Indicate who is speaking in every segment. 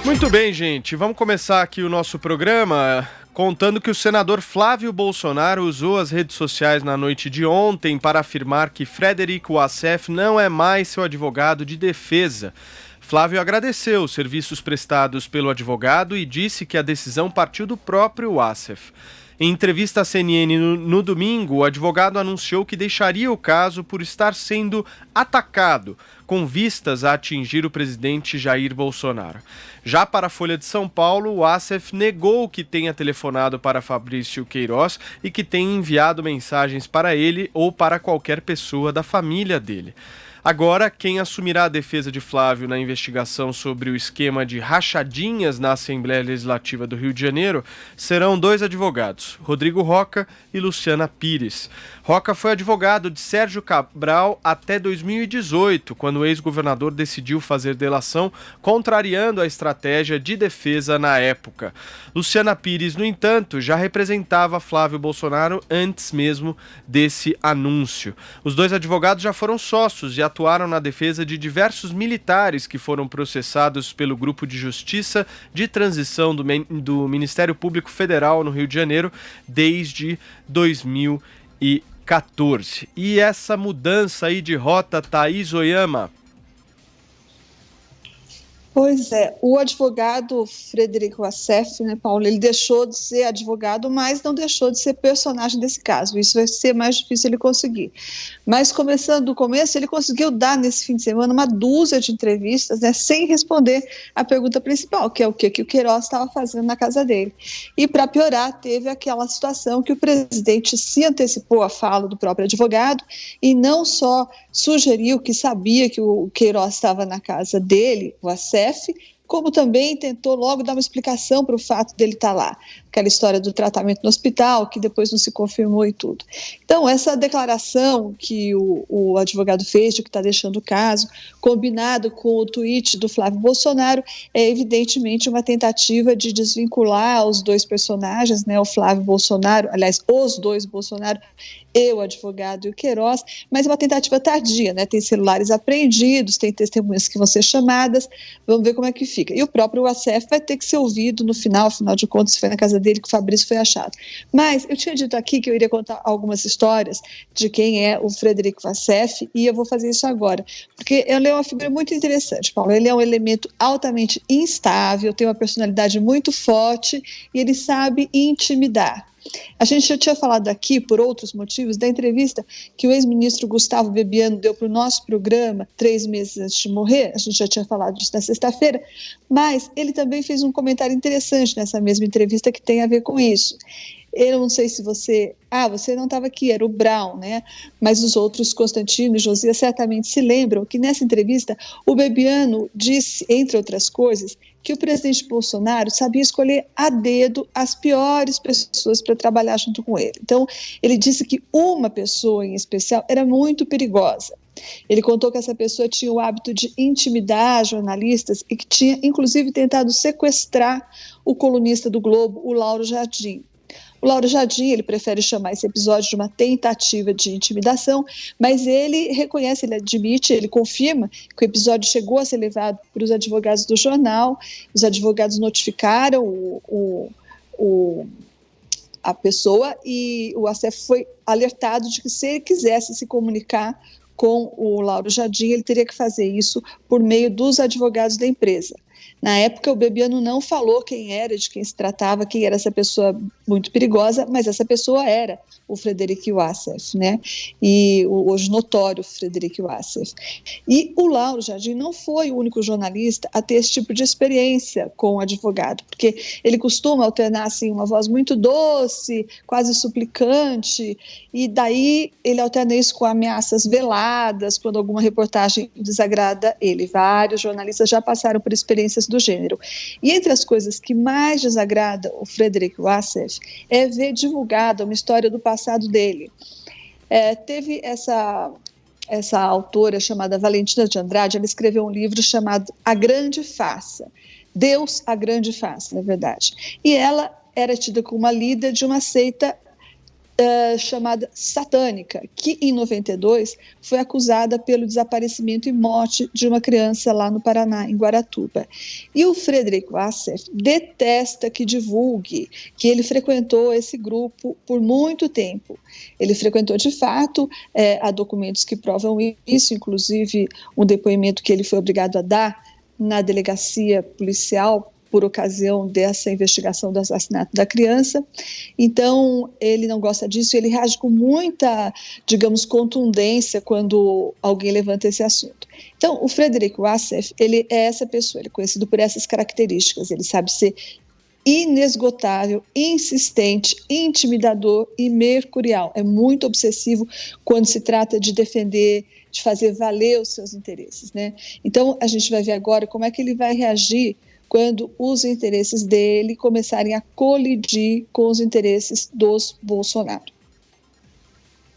Speaker 1: Muito bem, gente. Vamos começar aqui o nosso programa contando que o senador Flávio Bolsonaro usou as redes sociais na noite de ontem para afirmar que Frederico Wassef não é mais seu advogado de defesa. Flávio agradeceu os serviços prestados pelo advogado e disse que a decisão partiu do próprio Wassef. Em entrevista à CNN no domingo, o advogado anunciou que deixaria o caso por estar sendo atacado, com vistas a atingir o presidente Jair Bolsonaro. Já para a Folha de São Paulo, o Wassef negou que tenha telefonado para Fabrício Queiroz e que tenha enviado mensagens para ele ou para qualquer pessoa da família dele. Agora, quem assumirá a defesa de Flávio na investigação sobre o esquema de rachadinhas na Assembleia Legislativa do Rio de Janeiro serão dois advogados, Rodrigo Rocha e Luciana Pires. Rocha foi advogado de Sérgio Cabral até 2018, quando o ex-governador decidiu fazer delação, contrariando a estratégia de defesa na época. Luciana Pires, no entanto, já representava Flávio Bolsonaro antes mesmo desse anúncio. Os dois advogados já foram sócios e atuaram na defesa de diversos militares que foram processados pelo Grupo de Justiça de Transição do Ministério Público Federal no Rio de Janeiro desde 2014. E essa mudança aí de rota, Thaís Oyama?
Speaker 2: Pois é, o advogado Frederico Wassef, né, Paulo, ele deixou de ser advogado, mas não deixou de ser personagem desse caso. Isso vai ser mais difícil ele conseguir. Mas começando do começo, ele conseguiu dar nesse fim de semana uma dúzia de entrevistas, né, sem responder a pergunta principal, que é o que o Queiroz estava fazendo na casa dele. E para piorar, teve aquela situação que o presidente se antecipou à fala do próprio advogado e não só sugeriu que sabia que o Queiroz estava na casa dele, o Wassef, como também tentou logo dar uma explicação para o fato dele estar lá. Aquela história do tratamento no hospital, que depois não se confirmou e tudo. Então, essa declaração que o advogado fez de que está deixando o caso, combinado com o tweet do Flávio Bolsonaro, é evidentemente uma tentativa de desvincular os dois personagens, né, o Flávio Bolsonaro, aliás, os dois Bolsonaro, e o advogado e o Queiroz, mas é uma tentativa tardia, né? Tem celulares apreendidos, tem testemunhas que vão ser chamadas, vamos ver como é que fica. E o próprio Wassef vai ter que ser ouvido no final, afinal de contas, foi na casa dele que o Fabrício foi achado. Mas eu tinha dito aqui que eu iria contar algumas histórias de quem é o Frederico Wassef, e eu vou fazer isso agora, porque ele é uma figura muito interessante, Paulo. Ele é um elemento altamente instável, tem uma personalidade muito forte e ele sabe intimidar. A gente já tinha falado aqui, por outros motivos, da entrevista que o ex-ministro Gustavo Bebiano deu para o nosso programa 3 meses antes de morrer. A gente já tinha falado disso na sexta-feira, mas ele também fez um comentário interessante nessa mesma entrevista que tem a ver com isso. Eu não sei se você não estava aqui, era o Brown, né? Mas os outros, Constantino e Josias, certamente se lembram que nessa entrevista o Bebiano disse, entre outras coisas, que o presidente Bolsonaro sabia escolher a dedo as piores pessoas para trabalhar junto com ele. Então, ele disse que uma pessoa em especial era muito perigosa. Ele contou que essa pessoa tinha o hábito de intimidar jornalistas e que tinha, inclusive, tentado sequestrar o colunista do Globo, o Lauro Jardim. O Lauro Jardim, ele prefere chamar esse episódio de uma tentativa de intimidação, mas ele reconhece, ele admite, ele confirma que o episódio chegou a ser levado para os advogados do jornal, os advogados notificaram a pessoa e o Wassef foi alertado de que se ele quisesse se comunicar com o Lauro Jardim, ele teria que fazer isso por meio dos advogados da empresa. Na época, o Bebiano não falou quem era, de quem se tratava, quem era essa pessoa muito perigosa, mas essa pessoa era o Frederico Wassef, né? E o hoje notório Frederico Wassef. E o Lauro Jardim não foi o único jornalista a ter esse tipo de experiência com o advogado, porque ele costuma alternar assim, uma voz muito doce, quase suplicante, e daí ele alterna isso com ameaças veladas, quando alguma reportagem desagrada ele. Vários jornalistas já passaram por experiências do gênero. E entre as coisas que mais desagrada o Frederico Wassef é ver divulgada uma história do passado dele. Teve essa autora chamada Valentina de Andrade, ela escreveu um livro chamado A Grande Farsa, Deus, a Grande Farsa, na verdade. E ela era tida como uma líder de uma seita chamada Satânica, que em 92 foi acusada pelo desaparecimento e morte de uma criança lá no Paraná, em Guaratuba. E o Frederico Wassef detesta que divulgue que ele frequentou esse grupo por muito tempo. Ele frequentou de fato, há documentos que provam isso, inclusive um depoimento que ele foi obrigado a dar na delegacia policial por ocasião dessa investigação do assassinato da criança. Então, ele não gosta disso, ele reage com muita, digamos, contundência quando alguém levanta esse assunto. Então, o Frederico Wassef, ele é essa pessoa, ele é conhecido por essas características, ele sabe ser inesgotável, insistente, intimidador e mercurial. É muito obsessivo quando se trata de defender, de fazer valer os seus interesses, né? Então, a gente vai ver agora como é que ele vai reagir quando os interesses dele começarem a colidir com os interesses dos Bolsonaro.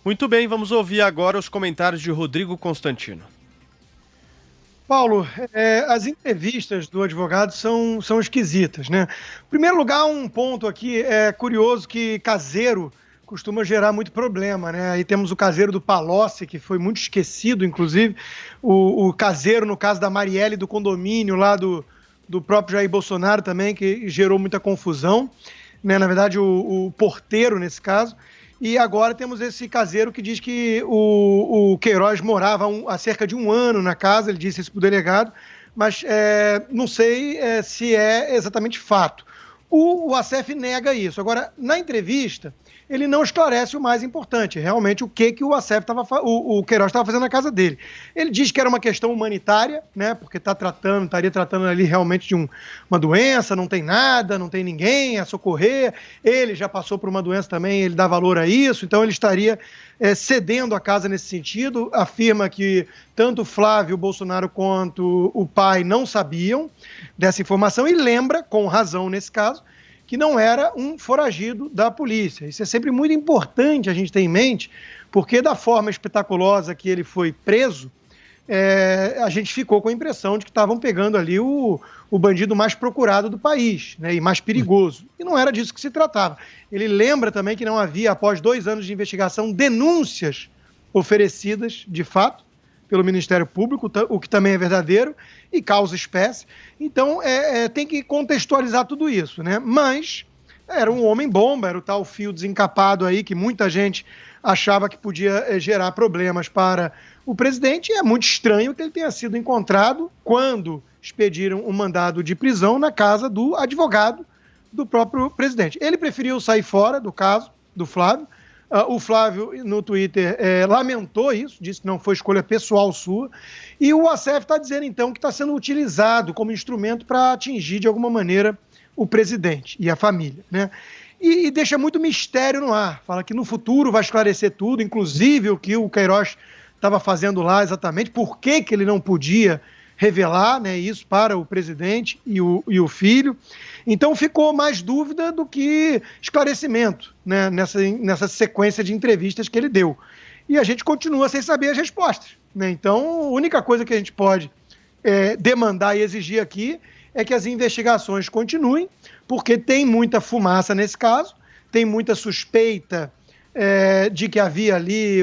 Speaker 1: Muito bem, vamos ouvir agora os comentários de Rodrigo Constantino.
Speaker 3: Paulo, as entrevistas do advogado são esquisitas, né? Em primeiro lugar, um ponto aqui, é curioso que caseiro costuma gerar muito problema, né? Aí temos o caseiro do Palocci, que foi muito esquecido, inclusive, o caseiro, no caso da Marielle, do condomínio lá do próprio Jair Bolsonaro também, que gerou muita confusão, né? Na verdade, o porteiro, nesse caso. E agora temos esse caseiro que diz que o Queiroz morava há cerca de um ano na casa, ele disse isso para o delegado, mas não sei se é exatamente fato. O Wassef nega isso. Agora, na entrevista, ele não esclarece o mais importante, realmente o que o Wassef o Queiroz estava fazendo na casa dele. Ele diz que era uma questão humanitária, né, porque estaria tratando ali realmente de uma doença, não tem nada, não tem ninguém a socorrer, ele já passou por uma doença também, ele dá valor a isso, então ele estaria cedendo a casa nesse sentido, afirma que tanto Flávio Bolsonaro quanto o pai não sabiam dessa informação e lembra, com razão nesse caso, que não era um foragido da polícia. Isso é sempre muito importante a gente ter em mente, porque da forma espetaculosa que ele foi preso, a gente ficou com a impressão de que estavam pegando ali o bandido mais procurado do país, né, e mais perigoso. E não era disso que se tratava. Ele lembra também que não havia, após 2 anos de investigação, denúncias oferecidas, de fato, pelo Ministério Público, o que também é verdadeiro, e causa espécie. Então, tem que contextualizar tudo isso, né? Mas era um homem-bomba, era o tal fio desencapado aí, que muita gente achava que podia gerar problemas para o presidente, e é muito estranho que ele tenha sido encontrado quando expediram um mandado de prisão na casa do advogado do próprio presidente. Ele preferiu sair fora do caso do Flávio. O Flávio, no Twitter, lamentou isso, disse que não foi escolha pessoal sua, e o Wassef está dizendo, então, que está sendo utilizado como instrumento para atingir, de alguma maneira, o presidente e a família, né? E deixa muito mistério no ar, fala que no futuro vai esclarecer tudo, inclusive o que o Queiroz estava fazendo lá exatamente, por que ele não podia revelar, né, isso para o presidente e o filho. Então ficou mais dúvida do que esclarecimento, né, nessa sequência de entrevistas que ele deu. E a gente continua sem saber as respostas, né? Então a única coisa que a gente pode demandar e exigir aqui é que as investigações continuem, porque tem muita fumaça nesse caso, tem muita suspeita de que havia ali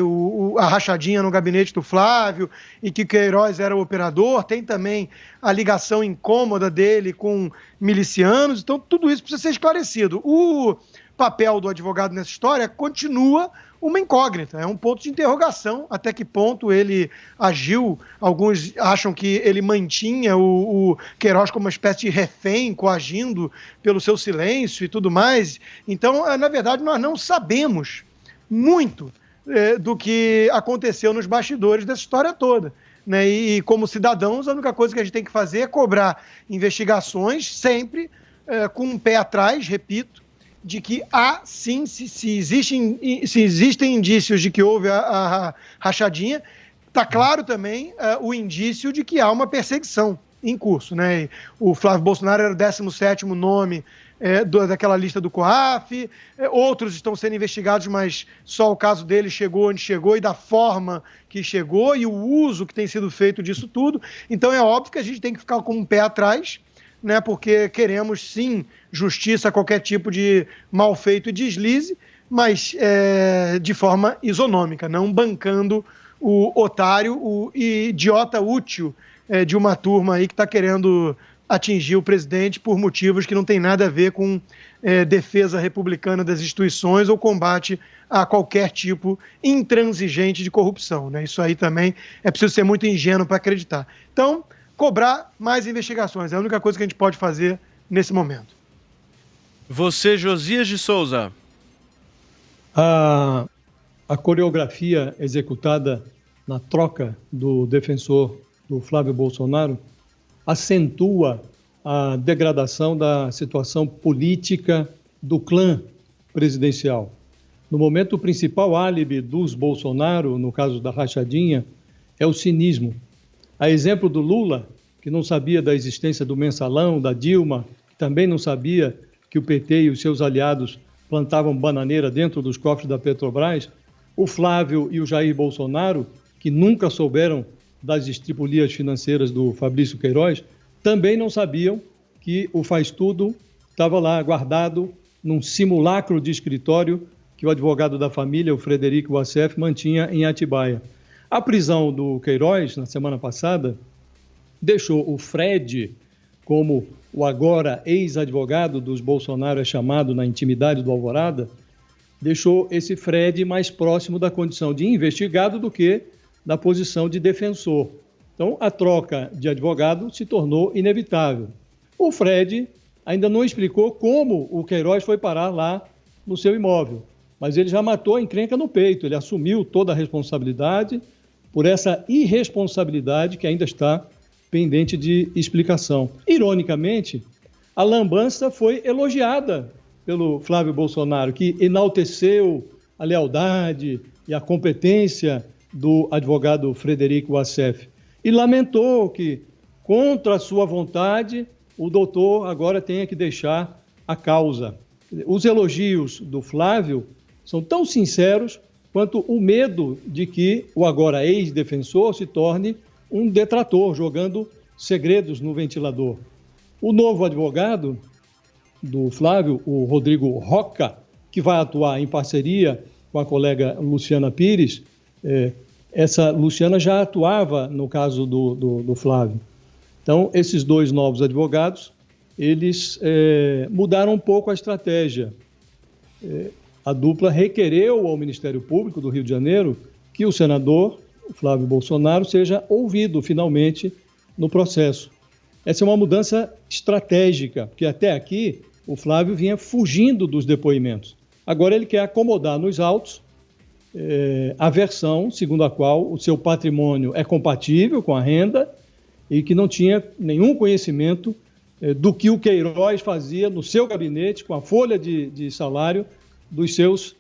Speaker 3: a rachadinha no gabinete do Flávio e que Queiroz era o operador, tem também a ligação incômoda dele com milicianos, então tudo isso precisa ser esclarecido. O papel do advogado nessa história continua uma incógnita, é um ponto de interrogação, até que ponto ele agiu. Alguns acham que ele mantinha o Queiroz como uma espécie de refém, coagindo pelo seu silêncio e tudo mais. Então, na verdade, nós não sabemos muito do que aconteceu nos bastidores dessa história toda, né? E como cidadãos, a única coisa que a gente tem que fazer é cobrar investigações sempre com um pé atrás, repito, de que há sim, se existem indícios de que houve a rachadinha, está claro também o indício de que há uma perseguição em curso, né? O Flávio Bolsonaro era o 17º nome daquela lista do COAF, outros estão sendo investigados, mas só o caso dele chegou onde chegou e da forma que chegou e o uso que tem sido feito disso tudo. Então é óbvio que a gente tem que ficar com um pé atrás, né, porque queremos sim justiça a qualquer tipo de mal feito e deslize, mas de forma isonômica, não bancando o otário, o idiota útil de uma turma aí que está querendo atingir o presidente por motivos que não tem nada a ver com defesa republicana das instituições ou combate a qualquer tipo intransigente de corrupção, né? Isso aí também é preciso ser muito ingênuo para acreditar. Então, cobrar mais investigações é a única coisa que a gente pode fazer nesse momento.
Speaker 1: Você, Josias de Souza.
Speaker 4: A coreografia executada na troca do defensor do Flávio Bolsonaro acentua a degradação da situação política do clã presidencial. No momento, o principal álibi dos Bolsonaro, no caso da rachadinha, é o cinismo. A exemplo do Lula, que não sabia da existência do mensalão, da Dilma, que também não sabia que o PT e os seus aliados plantavam bananeira dentro dos cofres da Petrobras, o Flávio e o Jair Bolsonaro, que nunca souberam das estripulias financeiras do Fabrício Queiroz, também não sabiam que o faz-tudo estava lá guardado num simulacro de escritório que o advogado da família, o Frederico Wassef, mantinha em Atibaia. A prisão do Queiroz, na semana passada, deixou o Fred, como o agora ex-advogado dos Bolsonaro é chamado na intimidade do Alvorada, deixou esse Fred mais próximo da condição de investigado do que da posição de defensor. Então, a troca de advogado se tornou inevitável. O Fred ainda não explicou como o Queiroz foi parar lá no seu imóvel, mas ele já matou a encrenca no peito, ele assumiu toda a responsabilidade por essa irresponsabilidade que ainda está pendente de explicação. Ironicamente, a lambança foi elogiada pelo Flávio Bolsonaro, que enalteceu a lealdade e a competência do advogado Frederico Wassef e lamentou que, contra a sua vontade, o doutor agora tenha que deixar a causa. Os elogios do Flávio são tão sinceros quanto o medo de que o agora ex-defensor se torne um detrator, jogando segredos no ventilador. O novo advogado do Flávio, o Rodrigo Roca, que vai atuar em parceria com a colega Luciana Pires, essa Luciana já atuava no caso do Flávio. Então, esses dois novos advogados, eles mudaram um pouco a estratégia. A dupla requereu ao Ministério Público do Rio de Janeiro que o senador Flávio Bolsonaro seja ouvido finalmente no processo. Essa é uma mudança estratégica, porque até aqui o Flávio vinha fugindo dos depoimentos. Agora ele quer acomodar nos autos a versão segundo a qual o seu patrimônio é compatível com a renda e que não tinha nenhum conhecimento do que o Queiroz fazia no seu gabinete com a folha de salário dos seus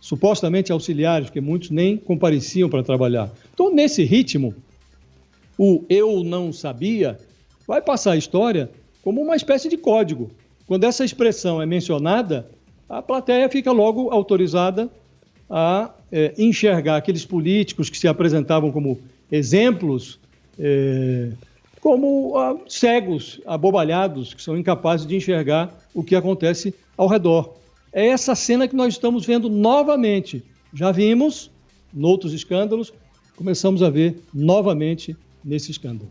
Speaker 4: supostamente auxiliares, porque muitos nem compareciam para trabalhar. Então, nesse ritmo, o eu não sabia vai passar a história como uma espécie de código. Quando essa expressão é mencionada, a plateia fica logo autorizada a enxergar aqueles políticos que se apresentavam como exemplos, como cegos, abobalhados, que são incapazes de enxergar o que acontece ao redor. É essa cena que nós estamos vendo novamente. Já vimos em outros escândalos, começamos a ver novamente nesse escândalo.